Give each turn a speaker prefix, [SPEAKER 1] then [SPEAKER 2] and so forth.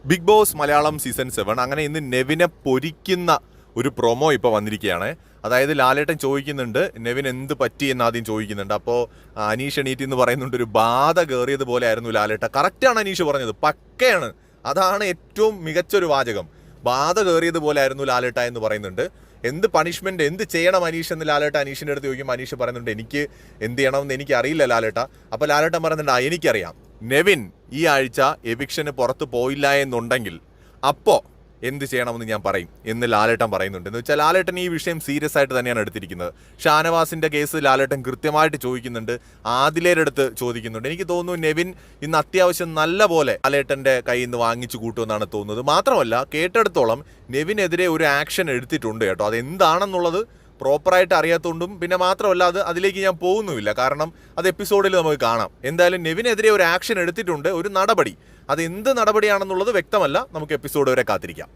[SPEAKER 1] Big boss Malayalam season 7 അങ്ങനെ ഇന്ന് നെവിനെ പൊരിക്കുന്ന ഒരു പ്രൊമോ ഇപ്പോൾ വന്നിരിക്കുകയാണ്. അതായത് ലാലേട്ടൻ ചോദിക്കുന്നുണ്ട് നെവിൻ എന്ത് പറ്റി എന്ന് ആദ്യം ചോദിക്കുന്നുണ്ട്. അപ്പോൾ അനീഷ് എണീറ്റ് എന്ന് പറയുന്നുണ്ട് ഒരു ബാധ കയറിയതുപോലെ ആയിരുന്നു ലാലേട്ട. കറക്റ്റാണ് അനീഷ് പറഞ്ഞത്, പക്കയാണ്. അതാണ് ഏറ്റവും മികച്ചൊരു വാചകം. ബാധ കയറിയതുപോലെ ആയിരുന്നു ലാലേട്ട എന്ന് പറയുന്നുണ്ട്. എന്ത് പണിഷ്മെന്റ് എന്ത് ചെയ്യണം അനീഷ് എന്ന് ലാലേട്ട അനീഷിൻ്റെ അടുത്ത് ചോദിക്കുമ്പോൾ അനീഷ് പറയുന്നുണ്ട് എനിക്ക് എന്ത് ചെയ്യണമെന്ന് എനിക്ക് അറിയില്ല ലാലേട്ട. അപ്പോൾ ലാലേട്ടൻ പറയുന്നുണ്ട് എനിക്കറിയാം, നെവിൻ ഈ ആഴ്ച എവിക്ഷന് പുറത്ത് പോയില്ല എന്നുണ്ടെങ്കിൽ അപ്പോൾ എന്ത് ചെയ്യണമെന്ന് ഞാൻ പറയും എന്ന് ലാലേട്ടൻ പറയുന്നുണ്ട്. എന്ന് വെച്ചാൽ ലാലേട്ടൻ ഈ വിഷയം സീരിയസ് ആയിട്ട് തന്നെയാണ് എടുത്തിരിക്കുന്നത്. ഷാനവാസിൻ്റെ കേസ് ലാലേട്ടൻ കൃത്യമായിട്ട് ചോദിക്കുന്നുണ്ട്, ആദിലേരുടെ അടുത്ത് ചോദിക്കുന്നുണ്ട്. എനിക്ക് തോന്നുന്നു നെവിൻ ഇന്ന് അത്യാവശ്യം നല്ല പോലെ ലാലേട്ടൻ്റെ കയ്യിൽ നിന്ന് വാങ്ങിച്ചു കൂട്ടുമെന്നാണ് തോന്നുന്നത്. മാത്രമല്ല കേട്ടെടുത്തോളം നെവിനെതിരെ ഒരു ആക്ഷൻ എടുത്തിട്ടുണ്ട് കേട്ടോ. അതെന്താണെന്നുള്ളത് പ്രോപ്പറായിട്ട് അറിയാത്തതുകൊണ്ടും പിന്നെ മാത്രമല്ല അതിലേക്ക് ഞാൻ പോകുന്നുമില്ല, കാരണം അത് എപ്പിസോഡിൽ നമുക്ക് കാണാം. എന്തായാലും നെവിനെതിരെ ഒരു ആക്ഷൻ എടുത്തിട്ടുണ്ട്, ഒരു നടപടി. അത് എന്ത് നടപടിയാണെന്നുള്ളത് വ്യക്തമല്ല, നമുക്ക് എപ്പിസോഡ് വരെ കാത്തിരിക്കാം.